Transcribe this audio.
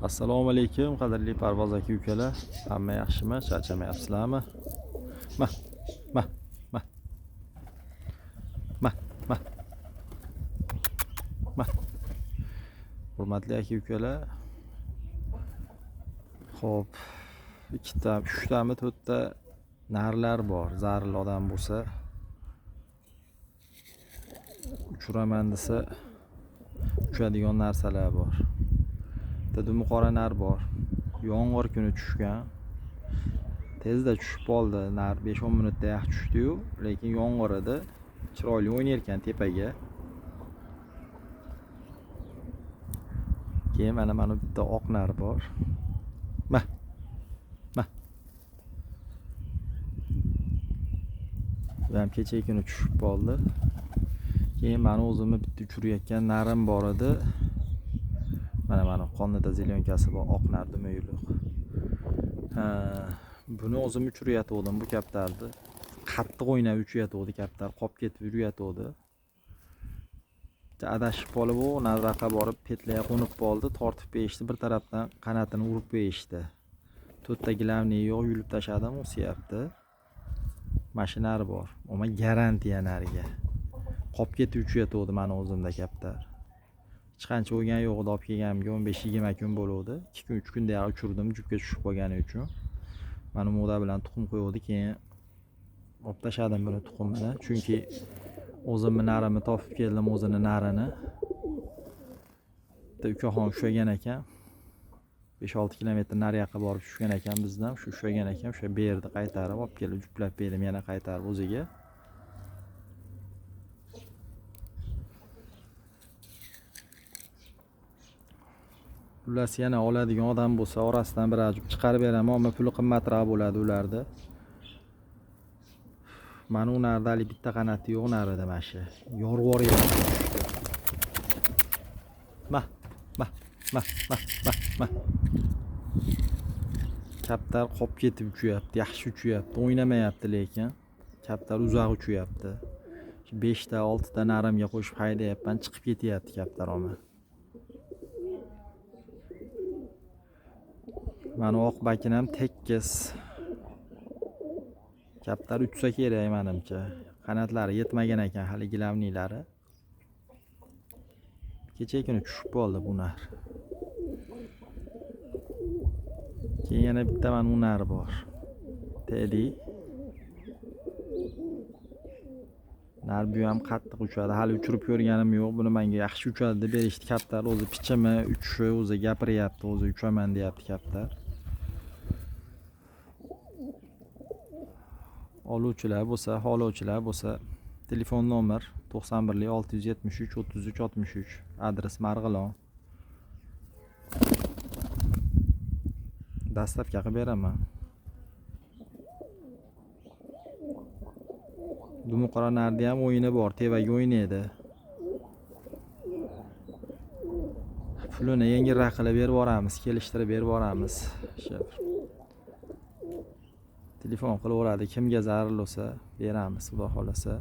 Assalomu alaykum qadrli parvoz aka ukalar. Hamma yaxshimi? Charchamayapsizlarmi? Ma, ma, ma, ma, ma, ma. Hurmatli aka ukalar. Xo'p, ikkita, uchtami, to'rtta narlar bor. Zaril odam bo'lsa uchiraman desa uchadigan narsalar bor. Dumi qora nar bor. Yomg'ir kuni tushgan. Tezda tushib qoldi. Nar 5-10 minutda yaxshi tushdi-yu, lekin yomg'ir edi. Chiroyli o'ynar ekan tepaga. Keyin mana bitta oq nar bor. Ma. Bu ham kecha kuni tushib qoldi. Keyin meni o'zimni bitta uchirayotgan narim bor edi. Mana qonida zelyonkasi bor, oq nar dumuyliq. Buni o'zim uchirayotgandim bu kaptarni. Qattiq o'ynab uchirayotgandi kaptar, qolib ketib yurayotgandi. Adashib qolib u nariroqqa borib petlaya qo'nib qoldi, tortib berishdi, bir tarafdan qanotini urib berishdi. To'rtta gilamni yo'q yulib tashladim, o'siyapti. Mashinalari bor. Ama garantiya nariga. Qolib ketib uchirayotgandi meni o'zimda kaptar. Hech qancha o'ygan yo'q edi, olib kelganimga 15-20 kun bo'ldi. 2 kun 3 kunda uchirdim jupga tushib qolgani uchun. Mana mo'da bilan tuxum qo'ydi, keyin olib tashladim buni tuxumini, chunki o'zimni narimni topib keldim, o'zini narini. Bitta ukaxon ushlagan ekan. 5-6 kilometr nariyoqqa borib tushgan ekan bizdan. Shu ushlagan ekan, o'sha berdi, qaytarib olib kelib juplab berdim, yana qaytarib o'ziga. Xullas yana oladigan odam bo'lsa, orasidan bir ajib chiqarib beraman, ammo puli qimmatroq bo'ladi ularda. Mana u narda hali bitta qanoti yo'q narida mana shu. Yorg'or yerga tushdi. Ma. Kaptar qolib ketib uchyapti, yaxshi uchyapti, o'ynamayapti lekin. Kaptar uzoq uchyapti. 5 ta 6 ta narimga qo'shib haydayapman, chiqib ketyapti kaptar oma. Mana oq bakinam tekis. Kaptar uchsa kerak menimcha. Qanotlari yetmagan ekan hali gilamnilari. Kecha kuni tushib qoldi bu nar. Keyin yana bitta mana bu nar bor. Teddy. Nar bu ham qattiq uchadi. Hali uchirib ko'rganim yo'q. Buni menga yaxshi uchadi deb berishdi kaptar. O'zi pichimi, uchishi o'zi gapiryapti, o'zi uchaman deyapti kaptar. Oluvchilar bo'lsa, xohlovchilar bo'lsa, telefon nomer 91 673 33 63, adres Marg'ilon. Dastavka qilib beraman. Dumi qora narda ham o'yini bor, tevaga o'ynaydi. Pulini yengilroq qilib berib boramiz, kelishtirib berib boramiz. Telefon qilaveradi, kimga zarur bo'lsa beramiz, xudo xolasa.